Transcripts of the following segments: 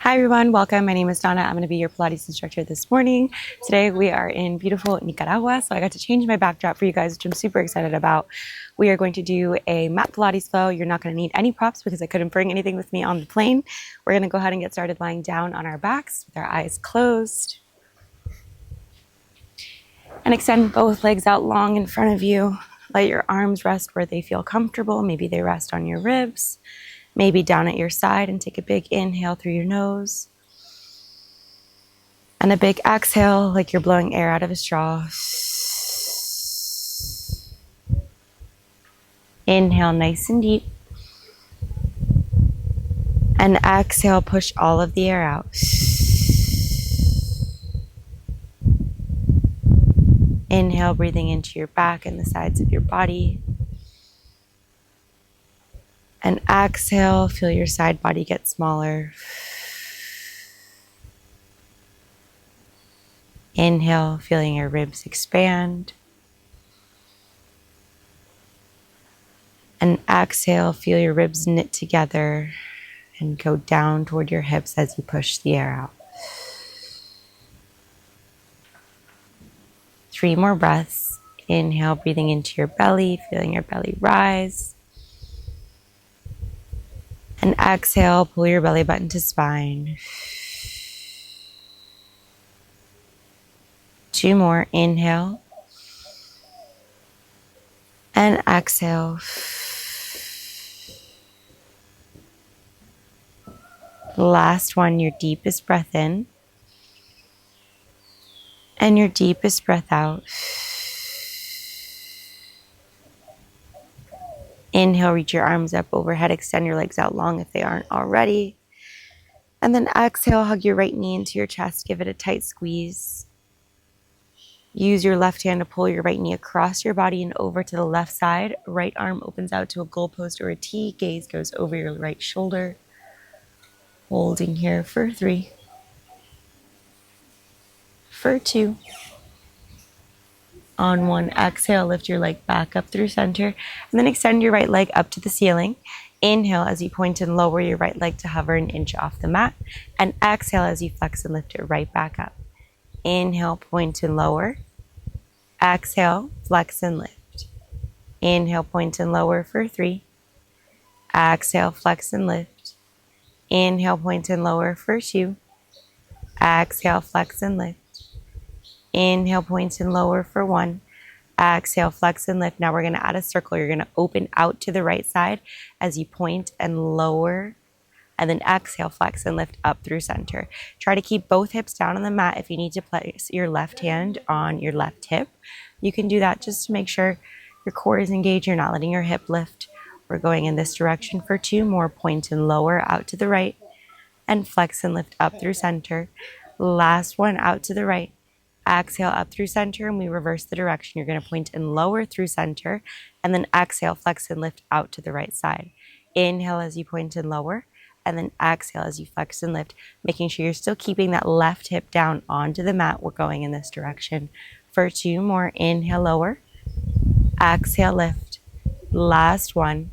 Hi everyone, welcome. My name is Donna. I'm going to be your Pilates instructor this morning. Today we are in beautiful Nicaragua, so I got to change my backdrop for you guys, which I'm super excited about. We are going to do a mat Pilates flow. You're not going to need any props because I couldn't bring anything with me on the plane. We're going to go ahead and get started lying down on our backs with our eyes closed. And extend both legs out long in front of you. Let your arms rest where they feel comfortable. Maybe they rest on your ribs. Maybe down at your side, and take a big inhale through your nose. And a big exhale like you're blowing air out of a straw. Inhale nice and deep. And exhale, push all of the air out. Inhale, breathing into your back and the sides of your body. And exhale, feel your side body get smaller. Inhale, feeling your ribs expand. And exhale, feel your ribs knit together and go down toward your hips as you push the air out. 3 more breaths. Inhale, breathing into your belly, feeling your belly rise. And exhale, pull your belly button to spine. 2 more. Inhale. And exhale. Last one, your deepest breath in. And your deepest breath out. Inhale, reach your arms up overhead, extend your legs out long if they aren't already. And then exhale, hug your right knee into your chest, give it a tight squeeze. Use your left hand to pull your right knee across your body and over to the left side. Right arm opens out to a goalpost or a T, gaze goes over your right shoulder. Holding here for 3, for 2. On 1, exhale, lift your leg back up through center, and then extend your right leg up to the ceiling. Inhale as you point and lower your right leg to hover an inch off the mat, and exhale as you flex and lift it right back up. Inhale, point and lower. Exhale, flex and lift. Inhale, point and lower for 3. Exhale, flex and lift. Inhale, point and lower for 2. Exhale, flex and lift. Inhale, point and lower for 1. Exhale, flex and lift. Now we're going to add a circle. You're going to open out to the right side as you point and lower. And then exhale, flex and lift up through center. Try to keep both hips down on the mat. If you need to place your left hand on your left hip, you can do that just to make sure your core is engaged. You're not letting your hip lift. We're going in this direction for 2 more. Point and lower out to the right. And flex and lift up through center. Last one out to the right. Exhale up through center, and we reverse the direction. You're going to point and lower through center, and then exhale, flex and lift out to the right side. Inhale as you point and lower, and then exhale as you flex and lift, making sure you're still keeping that left hip down onto the mat. We're going in this direction for 2 more. Inhale, lower. Exhale, lift. Last one.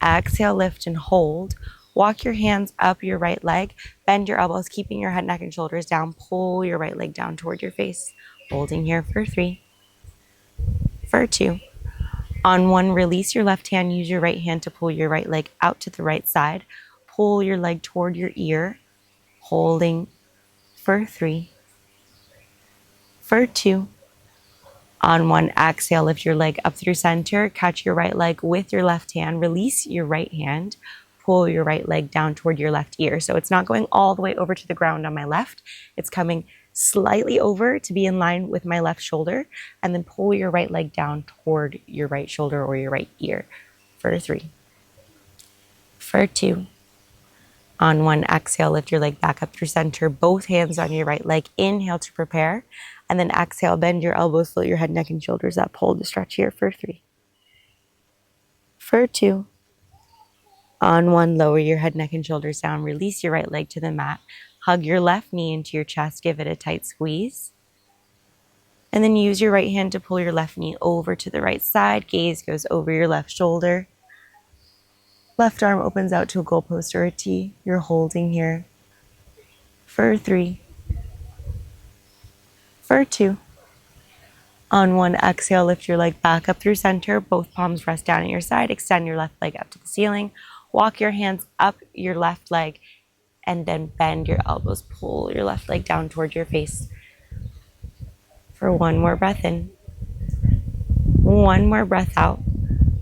Exhale, lift and hold. Walk your hands up your right leg. Bend your elbows, keeping your head, neck, and shoulders down. Pull your right leg down toward your face. Holding here for 3, for 2. On 1, release your left hand. Use your right hand to pull your right leg out to the right side. Pull your leg toward your ear. Holding for 3, for 2. On 1, exhale, lift your leg up through center. Catch your right leg with your left hand. Release your right hand. Pull your right leg down toward your left ear. So it's not going all the way over to the ground on my left. It's coming slightly over to be in line with my left shoulder. And then pull your right leg down toward your right shoulder or your right ear for 3, for 2. On 1, exhale, lift your leg back up through center. Both hands on your right leg. Inhale to prepare. And then exhale, bend your elbows, float your head, neck, and shoulders up. Hold the stretch here for 3, for 2. On 1, lower your head, neck, and shoulders down. Release your right leg to the mat. Hug your left knee into your chest. Give it a tight squeeze. And then use your right hand to pull your left knee over to the right side. Gaze goes over your left shoulder. Left arm opens out to a goalpost or a T. You're holding here for 3, for 2. On 1, exhale, lift your leg back up through center. Both palms rest down at your side. Extend your left leg up to the ceiling. Walk your hands up your left leg and then bend your elbows. Pull your left leg down toward your face. For 1 more breath in. 1 more breath out.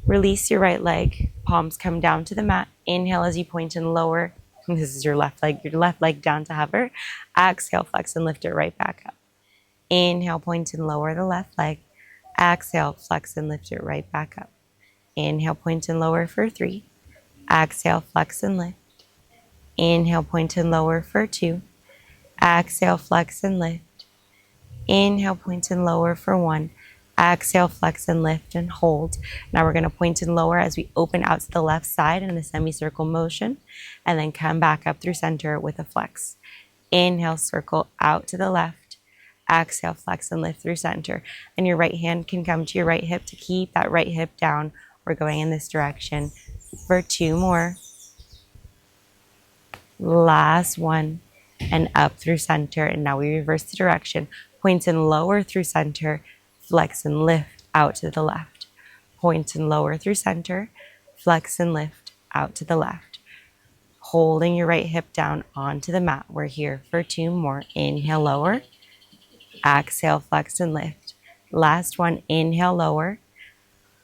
Release your right leg. Palms come down to the mat. Inhale as you point and lower. This is your left leg down to hover. Exhale, flex and lift it right back up. Inhale, point and lower the left leg. Exhale, flex and lift it right back up. Inhale, point and lower for 3. Exhale, flex and lift. Inhale, point and lower for 2. Exhale, flex and lift. Inhale, point and lower for 1. Exhale, flex and lift and hold. Now we're going to point and lower as we open out to the left side in a semicircle motion, and then come back up through center with a flex. Inhale, circle out to the left. Exhale, flex and lift through center. And your right hand can come to your right hip to keep that right hip down. We're going in this direction for 2 more. Last one. And up through center. And now we reverse the direction. Point and lower through center. Flex and lift out to the left. Point and lower through center. Flex and lift out to the left. Holding your right hip down onto the mat. We're here for 2 more. Inhale, lower. Exhale, flex and lift. Last one, inhale, lower.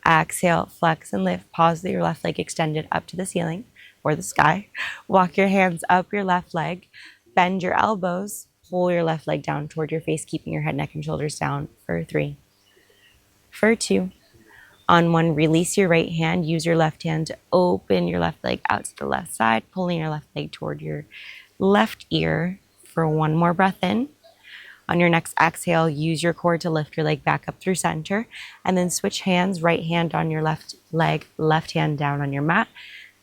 Exhale, flex and lift. Pause with your left leg extended up to the ceiling or the sky. Walk your hands up your left leg. Bend your elbows. Pull your left leg down toward your face, keeping your head, neck, and shoulders down for 3. For 2. On 1, release your right hand. Use your left hand to open your left leg out to the left side, pulling your left leg toward your left ear for 1 more breath in. On your next exhale, use your core to lift your leg back up through center, and then switch hands, right hand on your left leg, left hand down on your mat,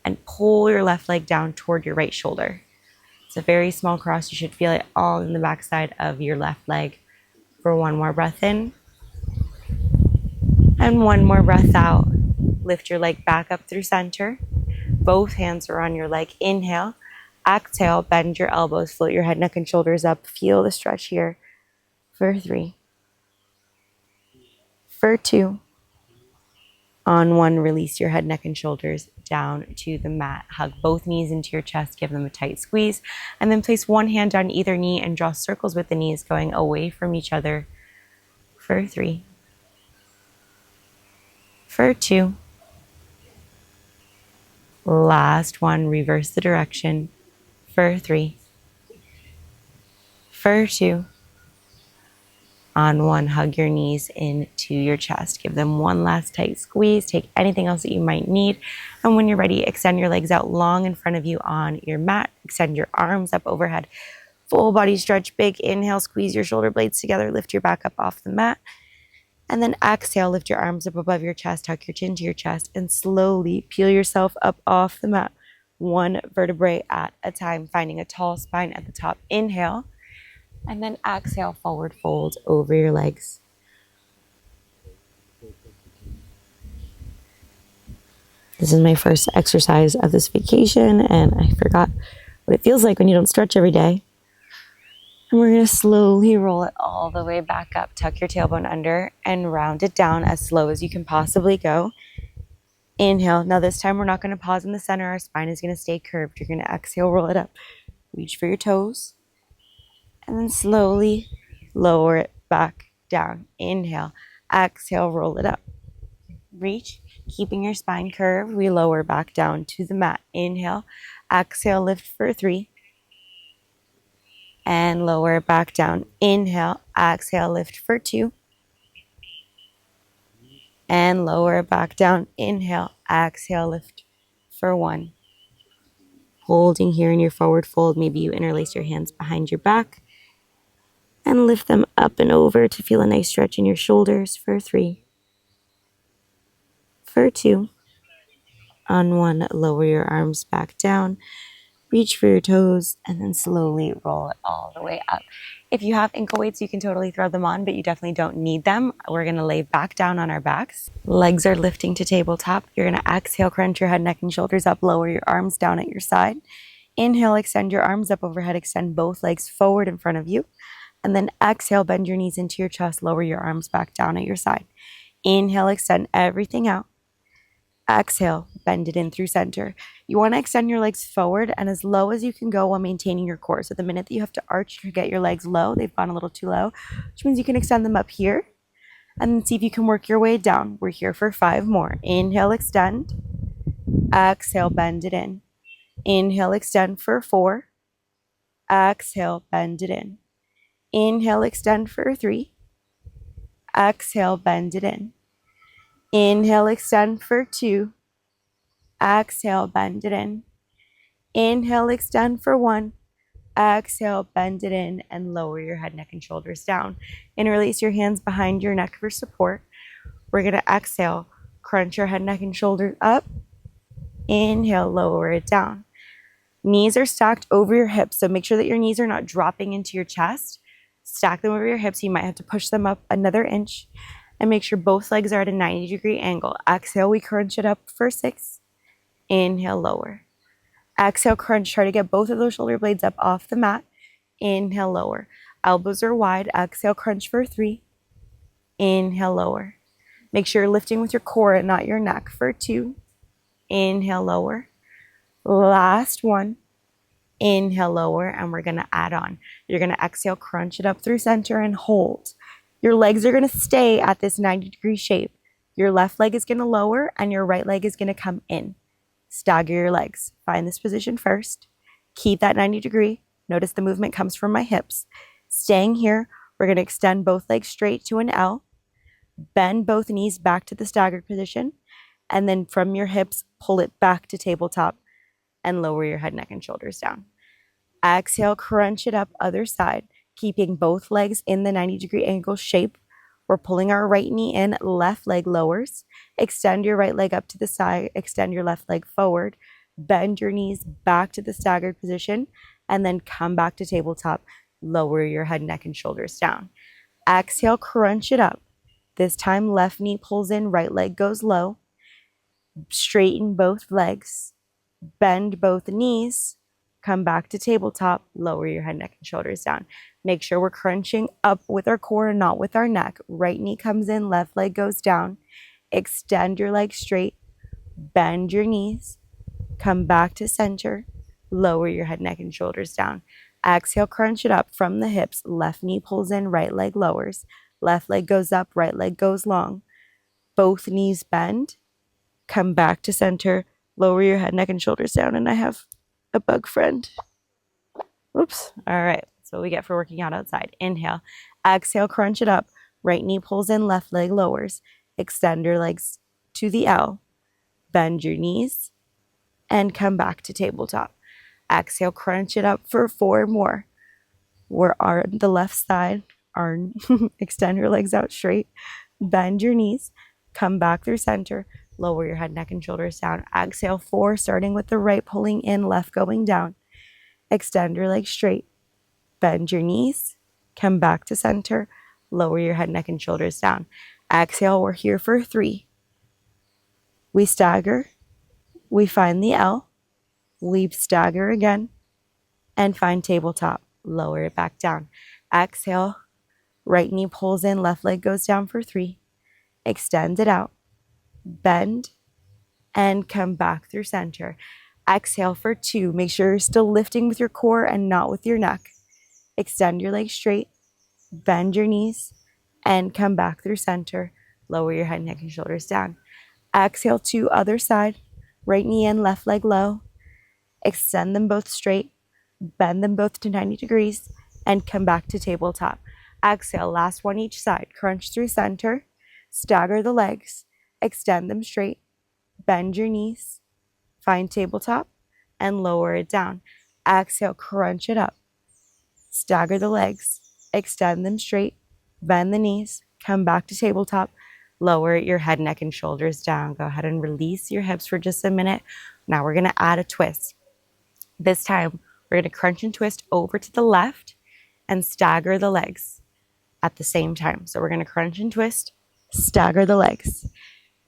and pull your left leg down toward your right shoulder. It's a very small cross. You should feel it all in the backside of your left leg for 1 more breath in. And 1 more breath out. Lift your leg back up through center. Both hands are on your leg. Inhale. Exhale, bend your elbows, float your head, neck, and shoulders up. Feel the stretch here. For 3. For 2. On 1, release your head, neck, and shoulders down to the mat. Hug both knees into your chest, give them a tight squeeze, and then place 1 hand on either knee and draw circles with the knees going away from each other. For 3. For 2. Last one, reverse the direction. For 3. For 2. On 1, hug your knees into your chest. Give them 1 last tight squeeze. Take anything else that you might need. And when you're ready, extend your legs out long in front of you on your mat. Extend your arms up overhead. Full body stretch, big inhale, squeeze your shoulder blades together. Lift your back up off the mat. And then exhale, lift your arms up above your chest. Tuck your chin to your chest. And slowly peel yourself up off the mat. 1 vertebrae at a time, finding a tall spine at the top. Inhale. And then exhale, forward fold over your legs. This is my first exercise of this vacation, and I forgot what it feels like when you don't stretch every day. And we're going to slowly roll it all the way back up. Tuck your tailbone under and round it down as slow as you can possibly go. Inhale. Now this time we're not going to pause in the center. Our spine is going to stay curved. You're going to exhale, roll it up. Reach for your toes. And then slowly lower it back down. Inhale. Exhale, roll it up. Reach. Keeping your spine curved, we lower back down to the mat. Inhale. Exhale, lift for 3. And lower it back down. Inhale. Exhale, lift for 2. And lower it back down. Inhale. Exhale, lift for 1. Holding here in your forward fold. Maybe you interlace your hands behind your back. And lift them up and over to feel a nice stretch in your shoulders for 3. For 2. On 1, lower your arms back down. Reach for your toes and then slowly roll it all the way up. If you have ankle weights, you can totally throw them on, but you definitely don't need them. We're going to lay back down on our backs. Legs are lifting to tabletop. You're going to exhale, crunch your head, neck, and shoulders up. Lower your arms down at your side. Inhale, extend your arms up overhead, extend both legs forward in front of you. And then exhale, bend your knees into your chest, lower your arms back down at your side. Inhale, extend everything out. Exhale, bend it in through center. You want to extend your legs forward and as low as you can go while maintaining your core. So the minute that you have to arch, you get your legs low. They've gone a little too low, which means you can extend them up here and then see if you can work your way down. We're here for 5 more. Inhale, extend. Exhale, bend it in. Inhale, extend for 4. Exhale, bend it in. Inhale, extend for 3. Exhale, bend it in. Inhale, extend for 2. Exhale, bend it in. Inhale, extend for 1. Exhale, bend it in and lower your head, neck, and shoulders down. And release your hands behind your neck for support. We're going to exhale, crunch your head, neck, and shoulders up. Inhale, lower it down. Knees are stacked over your hips, so make sure that your knees are not dropping into your chest. Stack them over your hips. You might have to push them up another inch. And make sure both legs are at a 90-degree angle. Exhale, we crunch it up for 6. Inhale, lower. Exhale, crunch. Try to get both of those shoulder blades up off the mat. Inhale, lower. Elbows are wide. Exhale, crunch for 3. Inhale, lower. Make sure you're lifting with your core and not your neck for 2. Inhale, lower. Last one. Inhale, lower, and we're going to add on. You're going to exhale, crunch it up through center and hold. Your legs are going to stay at this 90-degree shape. Your left leg is going to lower and your right leg is going to come in. Stagger your legs. Find this position first. Keep that 90 degree. Notice the movement comes from my hips. Staying here, we're going to extend both legs straight to an L. Bend both knees back to the staggered position. And then from your hips, pull it back to tabletop and lower your head, neck, and shoulders down. Exhale, crunch it up other side, keeping both legs in the 90-degree angle shape. We're pulling our right knee in, left leg lowers. Extend your right leg up to the side, extend your left leg forward. Bend your knees back to the staggered position, and then come back to tabletop. Lower your head, neck, and shoulders down. Exhale, crunch it up. This time, left knee pulls in, right leg goes low. Straighten both legs. Bend both knees, come back to tabletop, lower your head, neck, and shoulders down. Make sure we're crunching up with our core and not with our neck. Right knee comes in, left leg goes down. Extend your legs straight, bend your knees, come back to center, lower your head, neck, and shoulders down. Exhale, crunch it up from the hips. Left knee pulls in, right leg lowers. Left leg goes up, right leg goes long. Both knees bend, come back to center, lower your head, neck, and shoulders down. And I have a bug friend. Oops. All right. That's what we get for working out outside. Inhale. Exhale, crunch it up. Right knee pulls in, left leg lowers. Extend your legs to the L. Bend your knees and come back to tabletop. Exhale, crunch it up for 4 more. We're on the left side. Extend your legs out straight. Bend your knees. Come back through center. Lower your head, neck, and shoulders down. Exhale, 4, starting with the right pulling in, left going down. Extend your legs straight. Bend your knees. Come back to center. Lower your head, neck, and shoulders down. Exhale, we're here for 3. We stagger. We find the L. We stagger again. And find tabletop. Lower it back down. Exhale. Right knee pulls in, left leg goes down for 3. Extend it out. Bend and come back through center. Exhale for 2. Make sure you're still lifting with your core and not with your neck. Extend your legs straight, bend your knees, and come back through center. Lower your head, neck, and shoulders down. Exhale, 2, other side. Right knee in, left leg low. Extend them both straight, bend them both to 90 degrees, and come back to tabletop. Exhale, last one each side. Crunch through center, stagger the legs. Extend them straight, bend your knees, find tabletop, and lower it down. Exhale, crunch it up. Stagger the legs, extend them straight, bend the knees, come back to tabletop, lower your head, neck, and shoulders down. Go ahead and release your hips for just a minute. Now we're going to add a twist. This time, we're going to crunch and twist over to the left and stagger the legs at the same time. So we're going to crunch and twist, stagger the legs.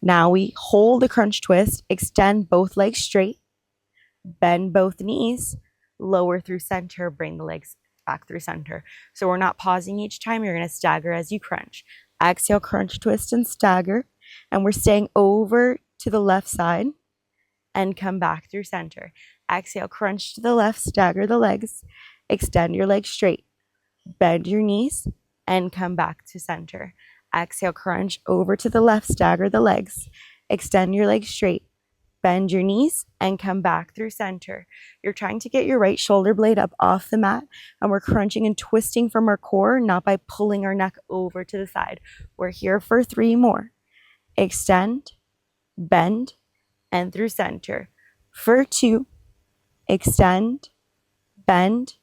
Now we hold the crunch twist, extend both legs straight, bend both knees, lower through center, bring the legs back through center. So we're not pausing each time. You're going to stagger as you crunch. Exhale, crunch, twist, and stagger. And we're staying over to the left side and come back through center. Exhale, crunch to the left, stagger the legs, extend your legs straight, bend your knees, and come back to center. Exhale, crunch over to the left, stagger the legs, extend your legs straight, bend your knees, and come back through center. You're trying to get your right shoulder blade up off the mat, and we're crunching and twisting from our core, not by pulling our neck over to the side. We're here for 3 more. Extend, bend, and through center. For 2, extend, bend,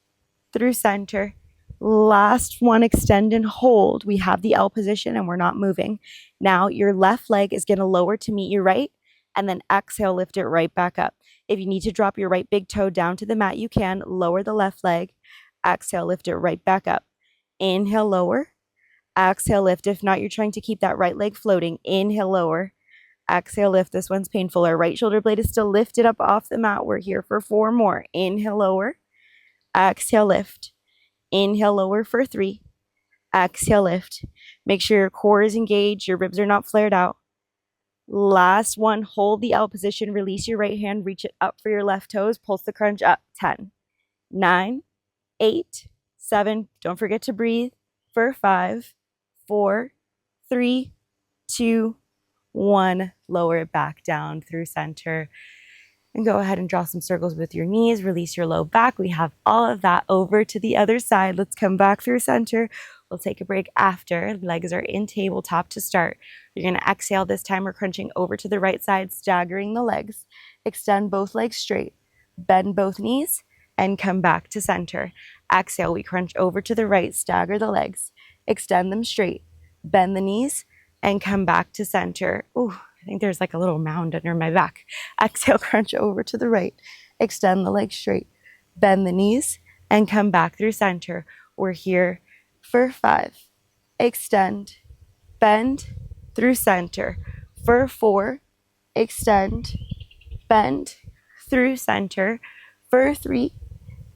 through center. Last one, extend and hold. We have the L position and we're not moving. Now your left leg is going to lower to meet your right, and then exhale, lift it right back up. If you need to drop your right big toe down to the mat, you can. Lower the left leg. Exhale, lift it right back up. Inhale, lower. Exhale, lift. If not, you're trying to keep that right leg floating. Inhale, lower. Exhale, lift. This one's painful. Our right shoulder blade is still lifted up off the mat. We're here for 4 more. Inhale, lower. Exhale, lift. Inhale, lower for 3. Exhale, lift. Make sure your core is engaged. Your ribs are not flared out. Last one, hold the L position. Release your right hand. Reach it up for your left toes. Pulse the crunch up. 10, 9, 8, 7. Don't forget to breathe. For 5, 4, 3, 2, 1. Lower it back down through center. And go ahead and draw some circles with your knees. Release your low back. We have all of that over to the other side. Let's come back through center. We'll take a break after. Legs are in tabletop to start. You're going to exhale. This time we're crunching over to the right side, staggering the legs. Extend both legs straight. Bend both knees and come back to center. Exhale. We crunch over to the right, stagger the legs. Extend them straight. Bend the knees and come back to center. Ooh. I think there's like a little mound under my back. Exhale, crunch over to the right. Extend the legs straight. Bend the knees and come back through center. We're here for 5. Extend, bend, through center. For 4, extend, bend, through center. For 3,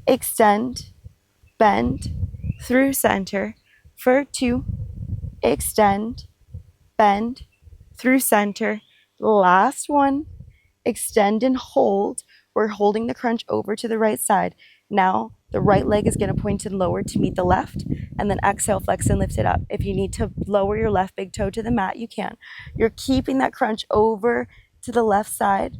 extend, bend, through center. For 2, extend, bend, through center. Last one, extend and hold. We're holding the crunch over to the right side. Now the right leg is going to point and lower to meet the left, and then exhale, flex and lift it up. If you need to lower your left big toe to the mat, you can. You're keeping that crunch over to the left side,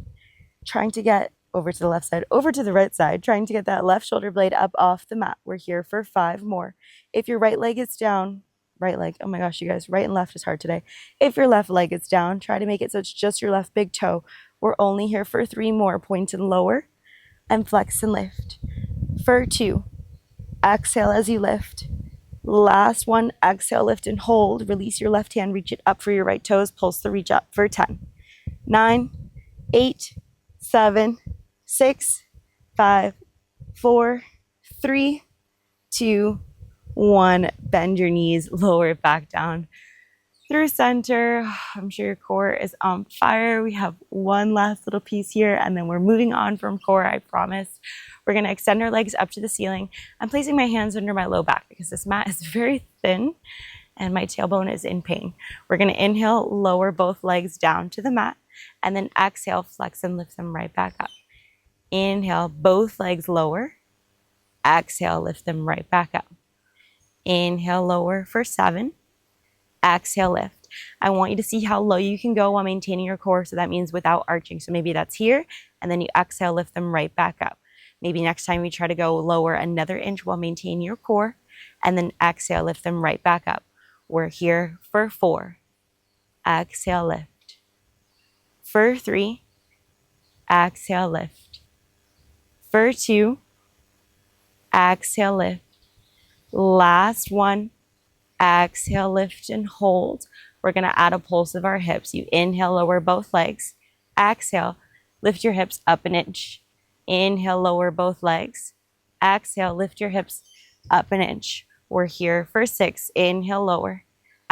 trying to get over to the left side, over to the right side, trying to get that left shoulder blade up off the mat. We're here for 5 more. If your right leg is down, right leg, oh my gosh, you guys, right and left is hard today. If your left leg is down, try to make it so it's just your left big toe. We're only here for 3 more. Point and lower and flex and lift. For 2, exhale as you lift. Last one, exhale, lift and hold. Release your left hand, reach it up for your right toes. Pulse the reach up for 10, 9, 8, 7, 6, 5, 4, 3, 2, 1. Bend your knees, lower it back down through center. I'm sure your core is on fire. We have one last little piece here, and then we're moving on from core, I promise. We're going to extend our legs up to the ceiling. I'm placing my hands under my low back because this mat is very thin and my tailbone is in pain. We're going to inhale, lower both legs down to the mat, and then exhale, flex and lift them right back up. Inhale, both legs lower. Exhale, lift them right back up. Inhale, lower for 7. Exhale, lift. I want you to see how low you can go while maintaining your core. So that means without arching. So maybe that's here, and then you exhale, lift them right back up. Maybe next time you try to go lower another inch while maintaining your core, and then exhale, lift them right back up. We're here for 4. Exhale, lift. For 3. Exhale, lift. For 2. Exhale, lift. Last one. Exhale, lift and hold. We're going to add a pulse of our hips. You inhale, lower both legs. Exhale, lift your hips up an inch. Inhale, lower both legs. Exhale, lift your hips up an inch. We're here for 6. Inhale, lower.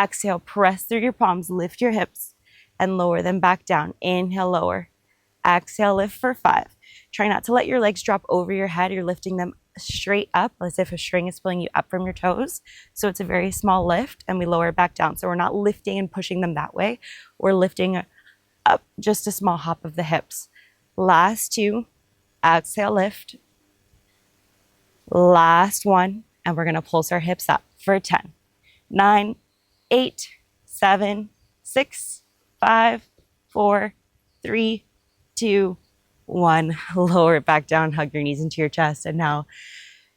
Exhale, press through your palms, lift your hips and lower them back down. Inhale, lower. Exhale, lift for 5. Try not to let your legs drop over your head. You're lifting them straight up as if a string is pulling you up from your toes. So it's a very small lift, and we lower it back down. So we're not lifting and pushing them that way. We're lifting up just a small hop of the hips. Last two, exhale, lift. Last one, and we're going to pulse our hips up for 10, 9, 8, 7, 6, 5, 4, 3, 2, 1. Lower it back down, hug your knees into your chest, and now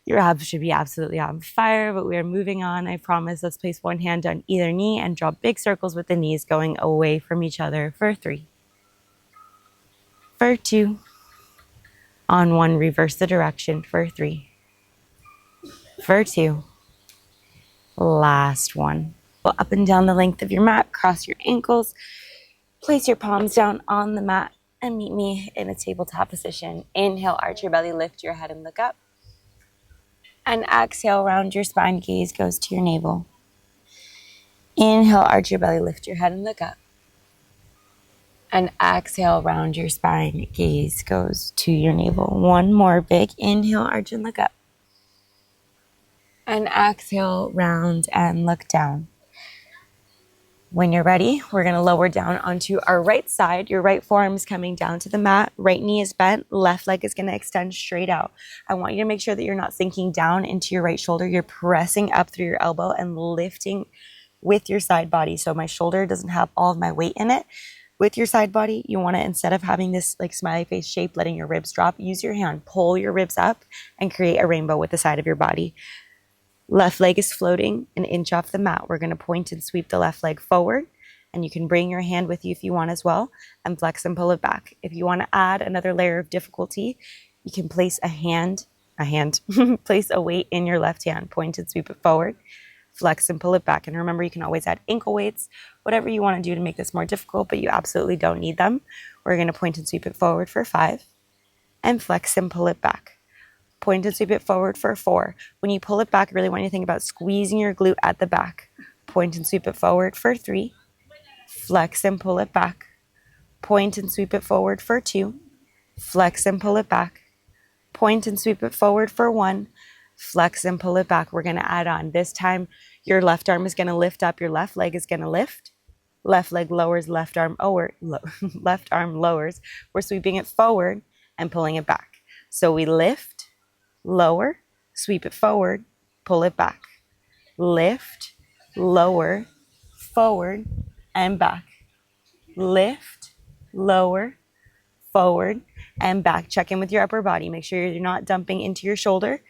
your abs should be absolutely on fire, but we are moving on. I promise. Let's place one hand on either knee and draw big circles with the knees going away from each other for 3, for 2, on 1, reverse the direction for 3, for 2, last 1. Go up and down the length of your mat, cross your ankles, place your palms down on the mat, and meet me in a tabletop position. Inhale, arch your belly, lift your head and look up. And exhale, round your spine, gaze goes to your navel. Inhale, arch your belly, lift your head and look up. And exhale, round your spine, gaze goes to your navel. One more big inhale, arch and look up. And exhale, round and look down. When you're ready, we're going to lower down onto our right side. Your right forearm is coming down to the mat. Right knee is bent. Left leg is going to extend straight out. I want you to make sure that you're not sinking down into your right shoulder. You're pressing up through your elbow and lifting with your side body. So my shoulder doesn't have all of my weight in it. With your side body, you want to, instead of having this like smiley face shape, letting your ribs drop, use your hand, pull your ribs up and create a rainbow with the side of your body. Left leg is floating an inch off the mat. We're going to point and sweep the left leg forward, and you can bring your hand with you if you want as well, and flex and pull it back. If you want to add another layer of difficulty, you can place place a weight in your left hand, point and sweep it forward, flex and pull it back. And remember, you can always add ankle weights, whatever you want to do to make this more difficult, but you absolutely don't need them. We're going to point and sweep it forward for 5, and flex and pull it back. Point and sweep it forward for 4. When you pull it back, I really want you to think about squeezing your glute at the back. Point and sweep it forward for 3. Flex and pull it back. Point and sweep it forward for 2. Flex and pull it back. Point and sweep it forward for 1. Flex and pull it back. We're going to add on. This time, your left arm is going to lift up. Your left leg is going to lift. Left leg lowers, left arm lowers. We're sweeping it forward and pulling it back. So we lift, lower, sweep it forward, pull it back. Lift, lower, forward, and back. Lift, lower, forward, and back. Check in with your upper body. Make sure you're not dumping into your shoulder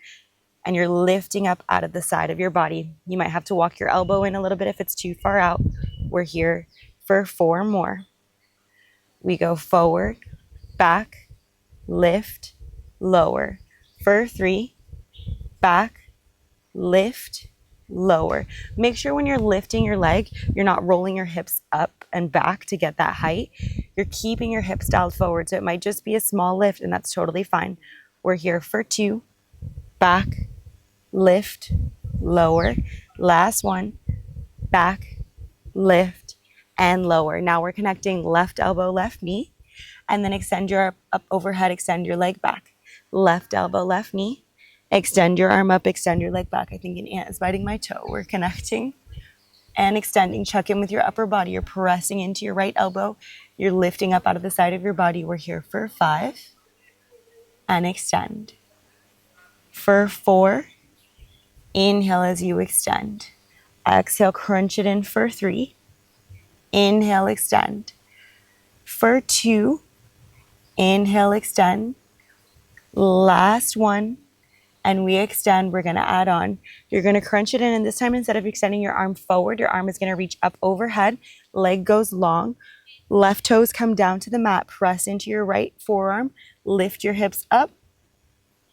and you're lifting up out of the side of your body. You might have to walk your elbow in a little bit if it's too far out. We're here for 4 more. We go forward, back, lift, lower. For 3, back, lift, lower. Make sure when you're lifting your leg, you're not rolling your hips up and back to get that height. You're keeping your hips dialed forward. So it might just be a small lift, and that's totally fine. We're here for 2, back, lift, lower. Last one, back, lift, and lower. Now we're connecting left elbow, left knee, and then extend your arm up overhead, extend your leg back. Left elbow, left knee. Extend your arm up, extend your leg back. I think an ant is biting my toe. We're connecting and extending. Check in with your upper body. You're pressing into your right elbow. You're lifting up out of the side of your body. We're here for 5. And extend. For 4. Inhale as you extend. Exhale, crunch it in for 3. Inhale, extend. For 2. Inhale, extend. Last one, and we extend. We're going to add on. You're going to crunch it in, and this time, instead of extending your arm forward, your arm is going to reach up overhead. Leg goes long. Left toes come down to the mat. Press into your right forearm. Lift your hips up.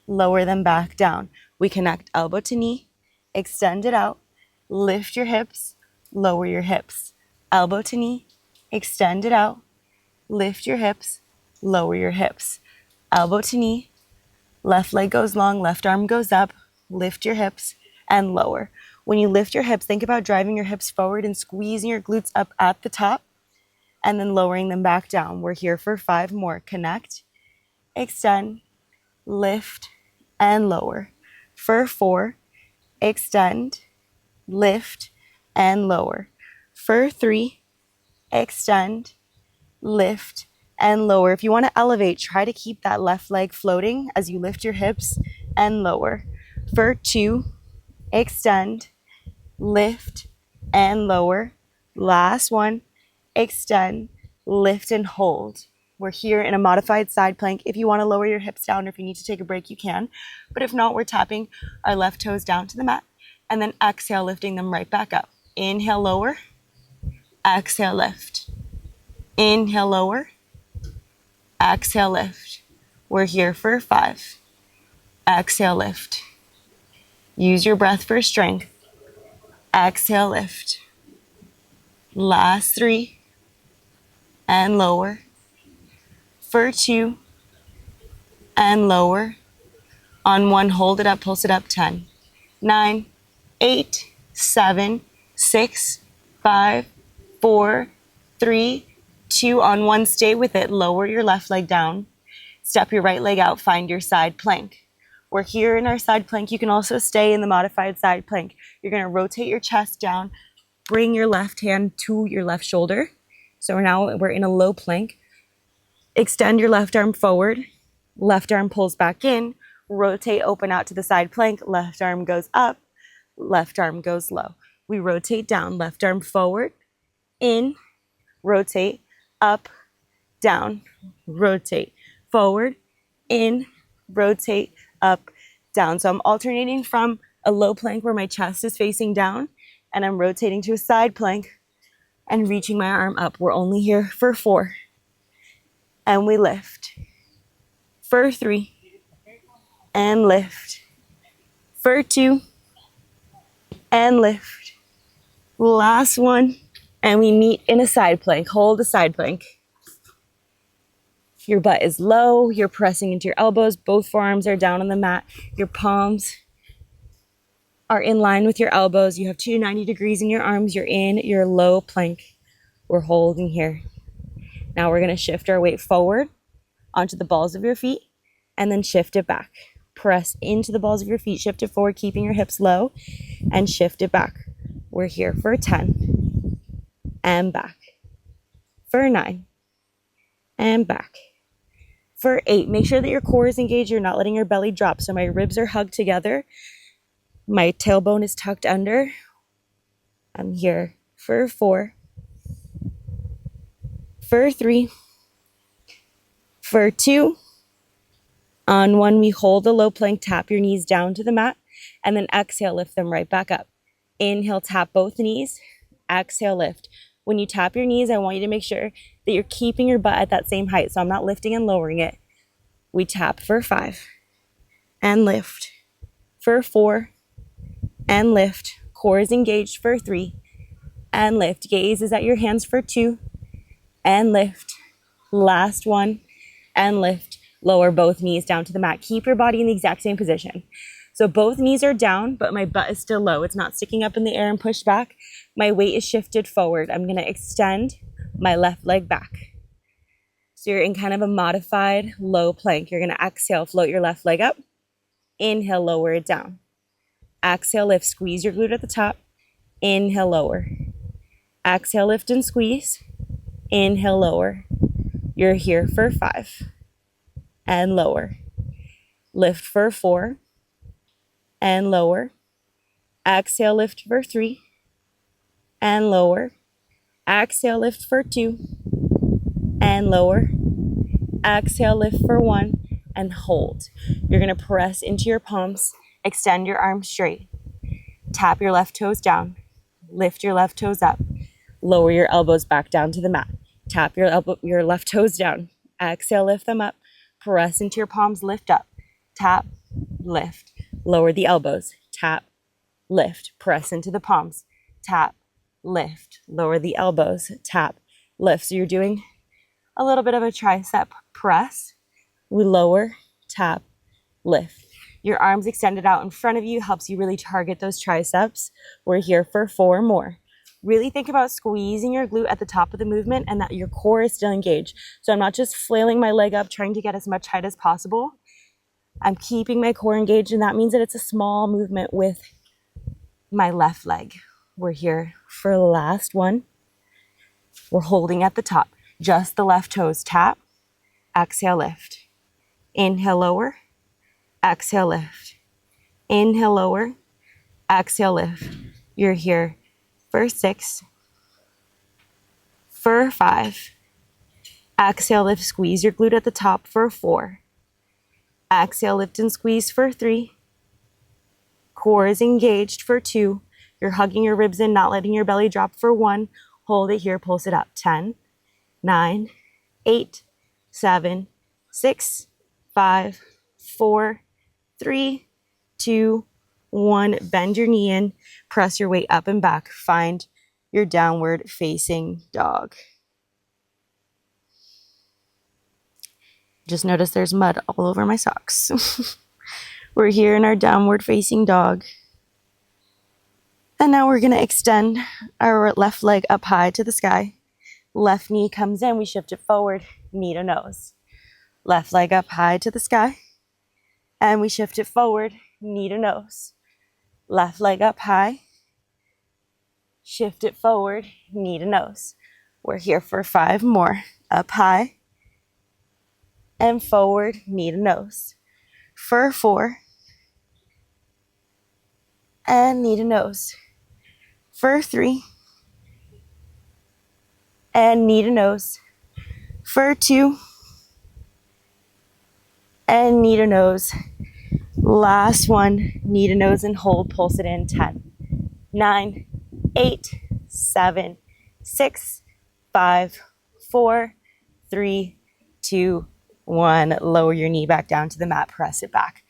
Lower them back down. We connect elbow to knee. Extend it out. Lift your hips. Lower your hips. Elbow to knee. Extend it out. Lift your hips. Lower your hips. Elbow to knee. Left leg goes long, left arm goes up, lift your hips and lower. When you lift your hips, think about driving your hips forward and squeezing your glutes up at the top and then lowering them back down. We're here for 5 more. Connect, extend, lift, and lower. For 4, extend, lift, and lower. For 3, extend, lift, and lower. If you want to elevate, try to keep that left leg floating as you lift your hips and lower. For 2, extend, lift, and lower. Last one, extend, lift, and hold. We're here in a modified side plank. If you want to lower your hips down or if you need to take a break, you can. But if not, we're tapping our left toes down to the mat and then exhale, lifting them right back up. Inhale, lower. Exhale, lift. Inhale, lower. Exhale, lift. We're here for 5. Exhale, lift. Use your breath for strength. Exhale, lift. Last 3. And lower. For 2. And lower. On 1, hold it up, pulse it up. 10, 9, 8, 7, 6, 5, 4, 3, 2. On 1, stay with it. Lower your left leg down. Step your right leg out. Find your side plank. We're here in our side plank. You can also stay in the modified side plank. You're going to rotate your chest down. Bring your left hand to your left shoulder. So now we're in a low plank. Extend your left arm forward. Left arm pulls back in. Rotate, open out to the side plank. Left arm goes up. Left arm goes low. We rotate down. Left arm forward. In. Rotate. Up. Down. Rotate. Forward. In. Rotate. Up. Down. So I'm alternating from a low plank where my chest is facing down and I'm rotating to a side plank and reaching my arm up. We're only here for 4. And we lift. For 3. And lift. For 2. And lift. Last one. And we meet in a side plank. Hold a side plank. Your butt is low. You're pressing into your elbows. Both forearms are down on the mat. Your palms are in line with your elbows. You have 290 degrees in your arms. You're in your low plank. We're holding here. Now we're going to shift our weight forward onto the balls of your feet and then shift it back. Press into the balls of your feet, shift it forward, keeping your hips low, and shift it back. We're here for 10, and back. For 9, and back. For 8, make sure that your core is engaged. You're not letting your belly drop. So my ribs are hugged together. My tailbone is tucked under. I'm here for 4, for 3, for 2. On 1, we hold a low plank, tap your knees down to the mat, and then exhale, lift them right back up. Inhale, tap both knees, exhale, lift. When you tap your knees, I want you to make sure that you're keeping your butt at that same height, so I'm not lifting and lowering it. We tap for 5, and lift. For 4, and lift. Core is engaged for 3, and lift. Gaze is at your hands for 2, and lift. Last one, and lift. Lower both knees down to the mat. Keep your body in the exact same position. So both knees are down, but my butt is still low. It's not sticking up in the air and pushed back. My weight is shifted forward. I'm going to extend my left leg back. So you're in kind of a modified low plank. You're going to exhale, float your left leg up. Inhale, lower it down. Exhale, lift, squeeze your glute at the top. Inhale, lower. Exhale, lift and squeeze. Inhale, lower. You're here for 5. And lower. Lift for 4. And lower. Exhale, lift for 3. And lower. Exhale, lift for 2. And lower. Exhale, lift for 1. And hold. You're going to press into your palms. Extend your arms straight. Tap your left toes down. Lift your left toes up. Lower your elbows back down to the mat. Tap your left toes down. Exhale, lift them up. Press into your palms, lift up. Tap, lift. Lower the elbows. Tap, lift. Press into the palms. Tap, lift. Lower the elbows. Tap, lift. So you're doing a little bit of a tricep press. We lower, tap, lift. Your arms extended out in front of you helps you really target those triceps. We're here for 4 more. Really think about squeezing your glute at the top of the movement and that your core is still engaged. So I'm not just flailing my leg up, trying to get as much height as possible. I'm keeping my core engaged, and that means that it's a small movement with my left leg. We're here for the last one. We're holding at the top, just the left toes tap. Exhale, lift. Inhale, lower. Exhale, lift. Inhale, lower. Exhale, lift. You're here for 6, for 5. Exhale, lift, squeeze your glute at the top for 4. Exhale, lift and squeeze for 3. Core is engaged for 2. You're hugging your ribs in, not letting your belly drop for 1. Hold it here, pulse it up. 10, 9, 8, 7, 6, 5, 4, 3, 2, 1. Bend your knee in, press your weight up and back. Find your downward facing dog. Just notice there's mud all over my socks. We're here in our downward facing dog. And now we're gonna extend our left leg up high to the sky. Left knee comes in, we shift it forward, knee to nose. Left leg up high to the sky. And we shift it forward, knee to nose. Left leg up high. Shift it forward, knee to nose. We're here for 5 more. Up high. And forward, knee to nose. For 4. And knee to nose. For 3. And knee to nose. For 2. And knee to nose. Last one, knee to nose and hold, pulse it in. 10, 9, 8, 7, 6, 5, 4, 3, 2, 1. Lower your knee back down to the mat, press it back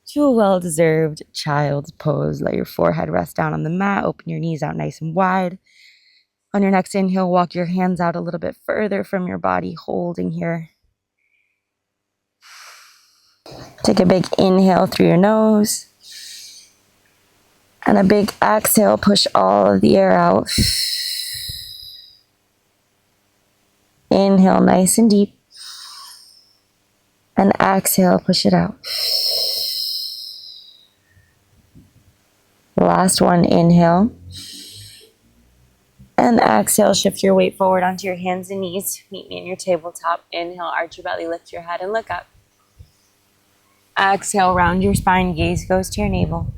to a well-deserved child's pose. Let your forehead rest down on the mat, open your knees out nice and wide. On your next inhale, walk your hands out a little bit further from your body, holding here. Take a big inhale through your nose. And a big exhale, push all of the air out. Inhale nice and deep. And exhale, push it out. Last one, inhale. And exhale, shift your weight forward onto your hands and knees. Meet me in your tabletop. Inhale, arch your belly, lift your head and look up. Exhale, round your spine, gaze goes to your navel.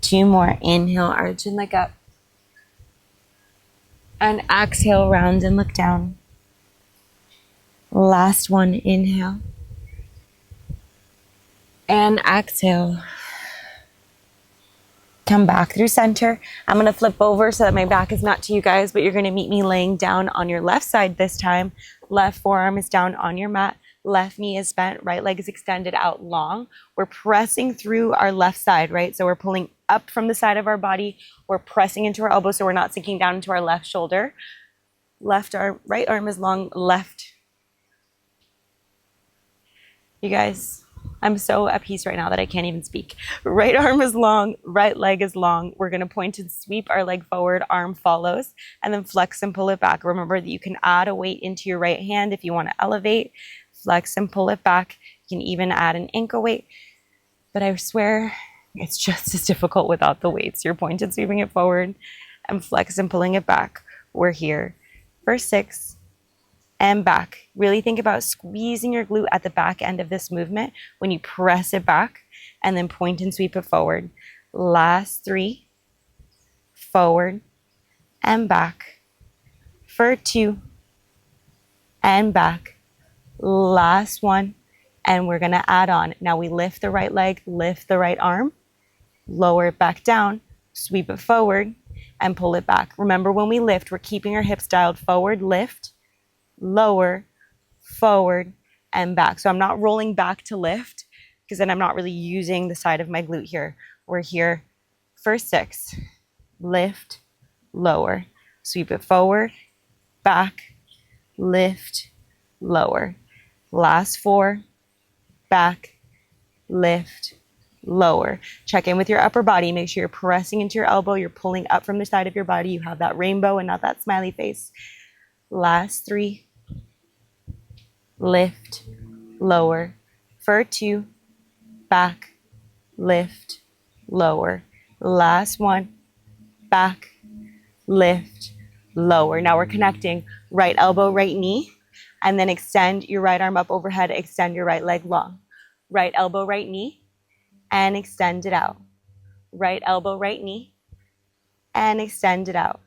2 more. Inhale, arch and look up. And exhale, round and look down. Last one, inhale. And exhale. Come back through center. I'm going to flip over so that my back is not to you guys, but you're going to meet me laying down on your left side this time. Left forearm is down on your mat. Left knee is bent, right leg is extended out long. We're pressing through our left side, right? So we're pulling up from the side of our body. We're pressing into our elbow so we're not sinking down into our left shoulder. Left arm, right arm is long, left. You guys, I'm so at peace right now that I can't even speak. Right arm is long, right leg is long. We're gonna point and sweep our leg forward, arm follows, and then flex and pull it back. Remember that you can add a weight into your right hand if you wanna elevate. Flex and pull it back. You can even add an ankle weight, but I swear it's just as difficult without the weights. You're pointing, sweeping it forward and flex and pulling it back. We're here for 6 and back. Really think about squeezing your glute at the back end of this movement when you press it back and then point and sweep it forward. Last 3, forward and back for 2 and back. Last one, and we're gonna add on. Now we lift the right leg, lift the right arm, lower it back down, sweep it forward, and pull it back. Remember, when we lift, we're keeping our hips dialed forward, lift, lower, forward, and back. So I'm not rolling back to lift, because then I'm not really using the side of my glute here. We're here for 6, lift, lower, sweep it forward, back, lift, lower. Last 4, back, lift, lower. Check in with your upper body. Make sure you're pressing into your elbow. You're pulling up from the side of your body. You have that rainbow and not that smiley face. Last 3, lift, lower, for 2, back, lift, lower. Last one, back, lift, lower. Now we're connecting right elbow, right knee, and then extend your right arm up overhead, extend your right leg long. Right elbow, right knee, and extend it out. Right elbow, right knee, and extend it out.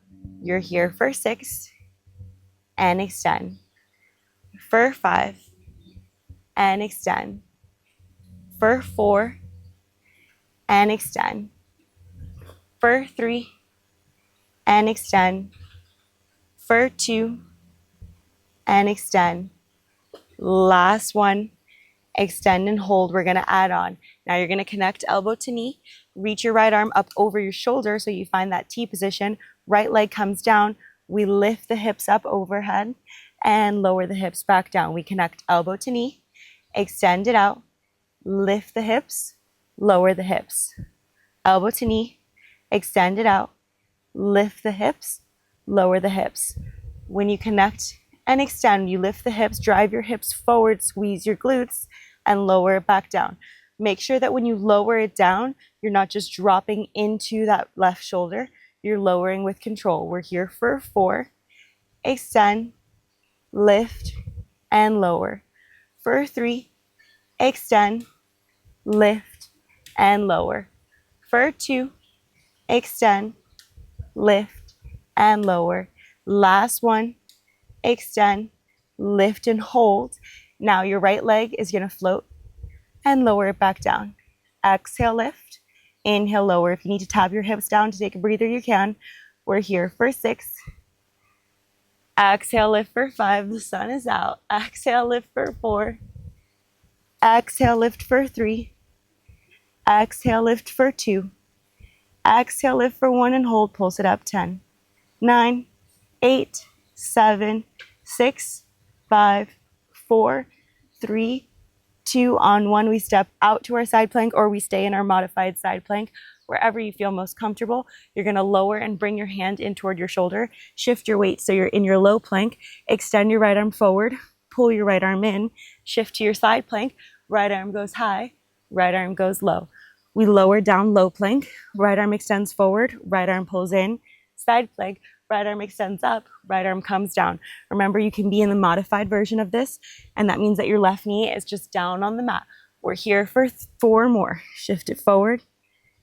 You're here for 6, and extend. For 5, and extend. For 4, and extend. For 3, and extend. For 2, and extend. Last one, extend and hold. We're going to add on. Now you're going to connect elbow to knee, reach your right arm up over your shoulder so you find that T position. Right leg comes down. We lift the hips up overhead and lower the hips back down. We connect elbow to knee, extend it out, lift the hips, lower the hips. Elbow to knee, extend it out, lift the hips, lower the hips. When you connect and extend, you lift the hips, drive your hips forward, squeeze your glutes, and lower it back down. Make sure that when you lower it down, you're not just dropping into that left shoulder, you're lowering with control. We're here for 4, extend, lift, and lower. For 3, extend, lift, and lower. For 2, extend, lift, and lower. Last one, extend, lift, and hold. Now your right leg is going to float and lower it back down. Exhale, lift. Inhale, lower. If you need to tap your hips down to take a breather, you can. We're here for 6. Exhale, lift for 5. The sun is out. Exhale, lift for 4. Exhale, lift for 3. Exhale, lift for 2. Exhale, lift for 1 and hold. Pulse it up. 10, 9, 8, 7, 6, 5, 4, 3, 2. On 1, we step out to our side plank or we stay in our modified side plank. Wherever you feel most comfortable, you're going to lower and bring your hand in toward your shoulder. Shift your weight so you're in your low plank. Extend your right arm forward. Pull your right arm in. Shift to your side plank. Right arm goes high. Right arm goes low. We lower down low plank. Right arm extends forward. Right arm pulls in. Side plank. Right arm extends up. Right arm comes down. Remember, you can be in the modified version of this, and that means that your left knee is just down on the mat. We're here for 4 more. Shift it forward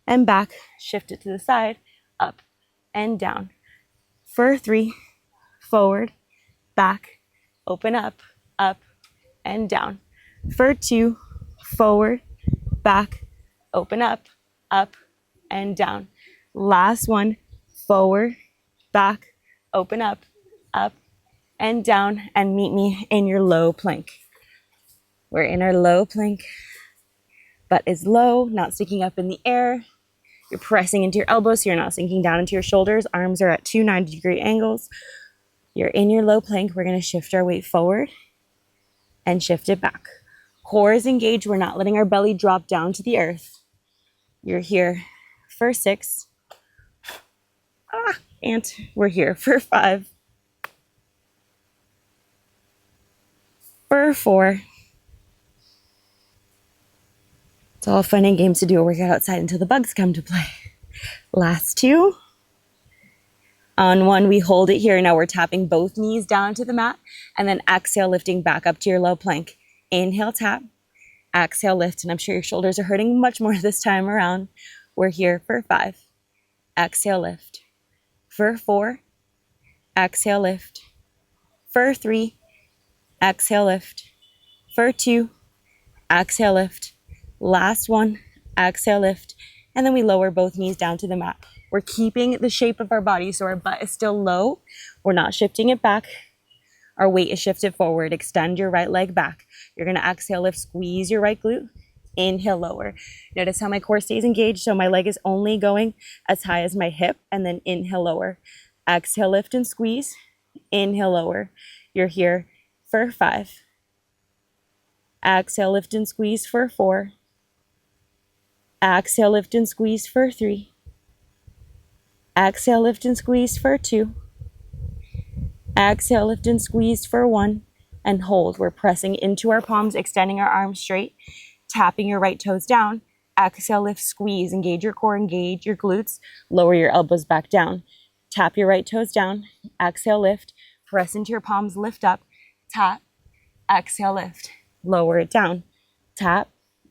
and back, shift it to the side, up and down. For 3, forward, back, open up and down. For 2, forward, back, open up and down. Last one, forward, back, open up and down, and meet me in your low plank. We're in our low plank. Butt is low, not sticking up in the air. You're pressing into your elbows so you're not sinking down into your shoulders. Arms are at 2 90-degree angles. You're in your low plank. We're going to shift our weight forward and shift it back. Core is engaged. We're not letting our belly drop down to the earth. You're here for 6. And we're here for 5. For 4. It's all fun and games to do a workout outside until the bugs come to play. Last 2. On 1, we hold it here. Now we're tapping both knees down to the mat, and then exhale, lifting back up to your low plank. Inhale, tap. Exhale, lift. And I'm sure your shoulders are hurting much more this time around. We're here for 5. Exhale, lift. For 4. Exhale, lift. For 3. Exhale, lift. For 2. Exhale, lift. Last one, exhale, lift, and then we lower both knees down to the mat. We're keeping the shape of our body so our butt is still low. We're not shifting it back. Our weight is shifted forward. Extend your right leg back. You're going to exhale, lift, squeeze your right glute. Inhale, lower. Notice how my core stays engaged, so my leg is only going as high as my hip, and then inhale, lower. Exhale, lift and squeeze. Inhale, lower. You're here for 5. Exhale, lift and squeeze for 4. Exhale, lift and squeeze for 3. Exhale, lift and squeeze for 2. Exhale, lift and squeeze for 1. and hold. We're pressing into our palms, extending our arms straight, tapping your right toes down. Exhale, lift, squeeze, engage your core, engage your glutes, lower your elbows back down. Tap your right toes down, exhale, lift, press into your palms, lift up, tap, exhale, lift, lower it down, tap,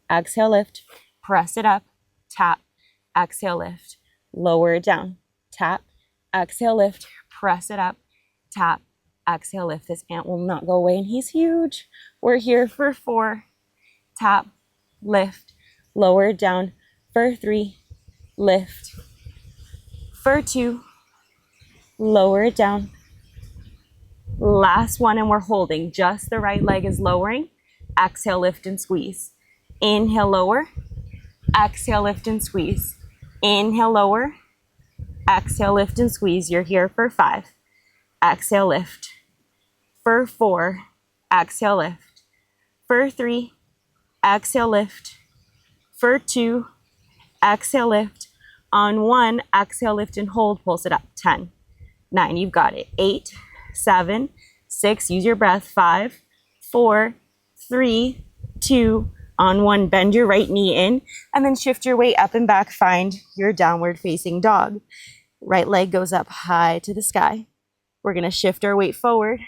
exhale, lift, press it up, tap, exhale, lift, lower it down, tap, exhale, lift, press it up, tap, exhale, lift. This ant will not go away and he's huge. We're here for 4, tap, lift, lower it down, for 3, lift, for 2, lower it down. Last one, and we're holding. Just the right leg is lowering. Exhale, lift and squeeze. Inhale, lower. Exhale, lift and squeeze. Inhale, lower. Exhale, lift and squeeze. You're here for 5. Exhale, lift. For 4, exhale, lift. For 3, exhale, lift. For 2, exhale, lift. On 1, exhale, lift and hold. Pulse it up. 10, 9, you've got it. 8, 7, 6, use your breath. 5, 4, 3, 2, on 1, bend your right knee in, and then shift your weight up and back. Find your downward facing dog. Right leg goes up high to the sky. We're going to shift our weight forward.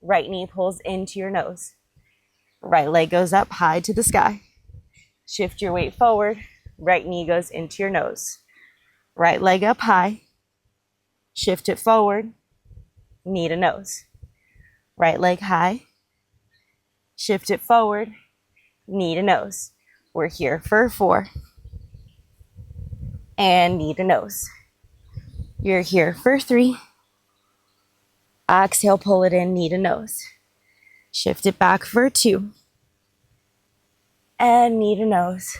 Right knee pulls into your nose. Right leg goes up high to the sky. Shift your weight forward. Right knee goes into your nose. Right leg up high. Shift it forward. Knee to nose. Right leg high. Shift it forward. Knee to nose. We're here for 4. And knee to nose. You're here for 3. Exhale, pull it in, knee to nose. Shift it back for 2. And knee to nose.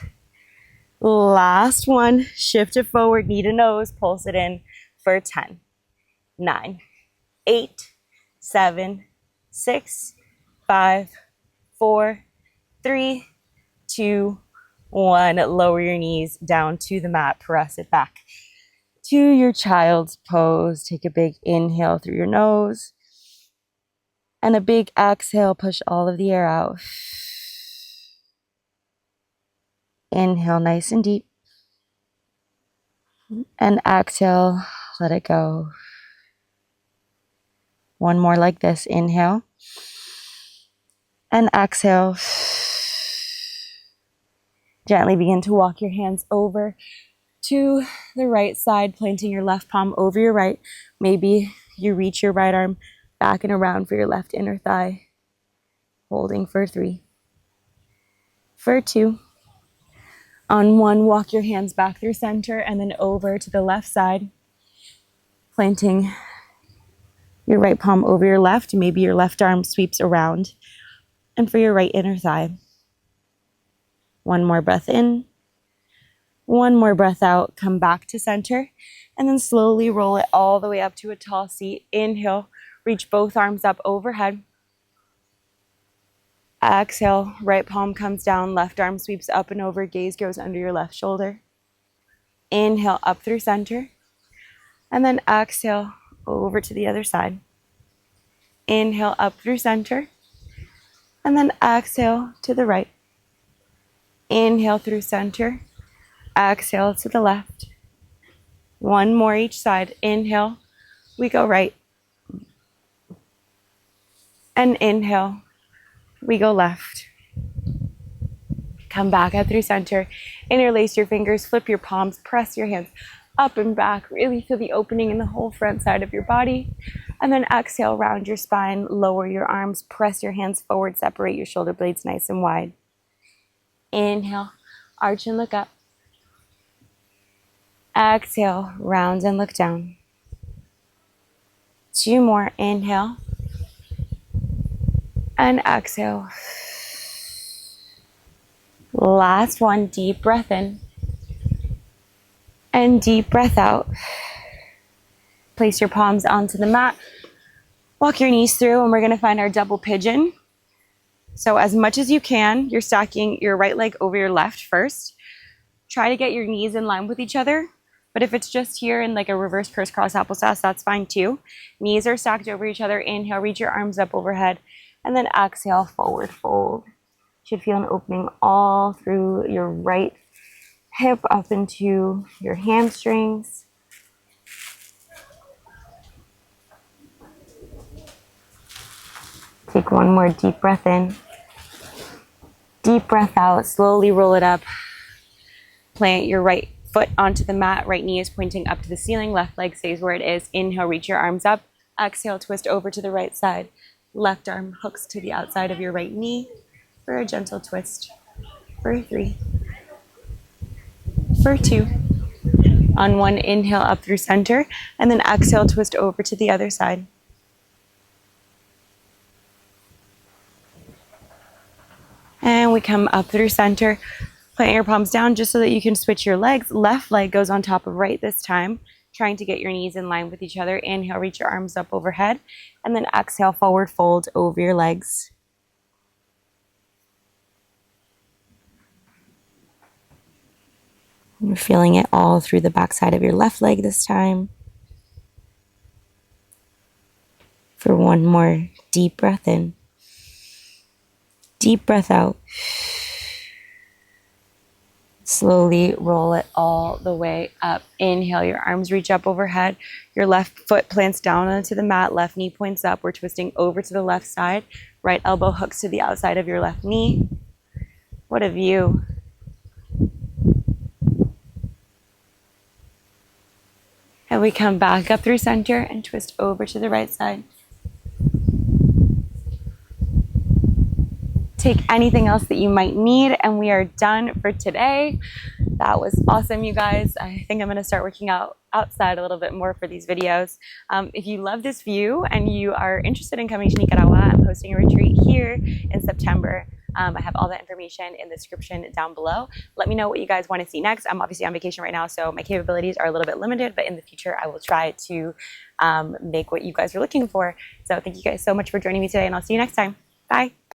Last one, shift it forward, knee to nose, pulse it in for 10, 9, 8, 7, 6, 5, 4, 3, 2, 1. Lower your knees down to the mat, press it back to your child's pose. Take a big inhale through your nose and a big exhale. Push all of the air out. Inhale nice and deep, and exhale, let it go. One more like this. Inhale and exhale. Gently begin to walk your hands over to the right side, planting your left palm over your right. Maybe you reach your right arm back and around for your left inner thigh. Holding for 3. For 2. On 1, walk your hands back through center and then over to the left side, planting your right palm over your left. Maybe your left arm sweeps around and for your right inner thigh. One more breath in. One more breath out. Come back to center and then slowly roll it all the way up to a tall seat. Inhale, reach both arms up overhead. Exhale, right palm comes down, left arm sweeps up and over, gaze goes under your left shoulder. Inhale, up through center. And then exhale, over to the other side. Inhale, up through center. And then exhale to the right. Inhale through center. Exhale to the left. One more each side. Inhale, we go right. And inhale, we go left. Come back up through center. Interlace your fingers, flip your palms, press your hands up and back. Really feel the opening in the whole front side of your body. And then exhale, round your spine, lower your arms, press your hands forward, separate your shoulder blades nice and wide. Inhale, arch and look up. Exhale, round and look down. 2 more. Inhale. And exhale. Last one, deep breath in. And deep breath out. Place your palms onto the mat. Walk your knees through and we're going to find our double pigeon. So as much as you can, you're stacking your right leg over your left first. Try to get your knees in line with each other. But if it's just here in like a reverse crisscross applesauce, that's fine too. Knees are stacked over each other. Inhale, reach your arms up overhead. And then exhale, forward fold. Should feel an opening all through your right hip up into your hamstrings. Take one more deep breath in. Deep breath out. Slowly roll it up. Plant your right foot onto the mat. Right knee is pointing up to the ceiling. Left leg stays where it is. Inhale, reach your arms up. Exhale, twist over to the right side. Left arm hooks to the outside of your right knee for a gentle twist. For 3. For 2. On 1, inhale up through center. And then exhale, twist over to the other side. And we come up through center. Plant your palms down just so that you can switch your legs. Left leg goes on top of right this time, trying to get your knees in line with each other. Inhale, reach your arms up overhead. And then exhale, forward fold over your legs. You're feeling it all through the backside of your left leg this time. For one more deep breath in. Deep breath out. Slowly roll it all the way up. Inhale, your arms reach up overhead. Your left foot plants down onto the mat. Left knee points up. We're twisting over to the left side. Right elbow hooks to the outside of your left knee. What a view. And we come back up through center and twist over to the right side. Take anything else that you might need, and we are done for today. That was awesome, you guys. I think I'm going to start working out outside a little bit more for these videos. If you love this view and you are interested in coming to Nicaragua, I'm hosting a retreat here in September. I have all that information in the description down below. Let me know what you guys want to see next. I'm obviously on vacation right now, so my capabilities are a little bit limited, but in the future, I will try to make what you guys are looking for. So thank you guys so much for joining me today, and I'll see you next time. Bye.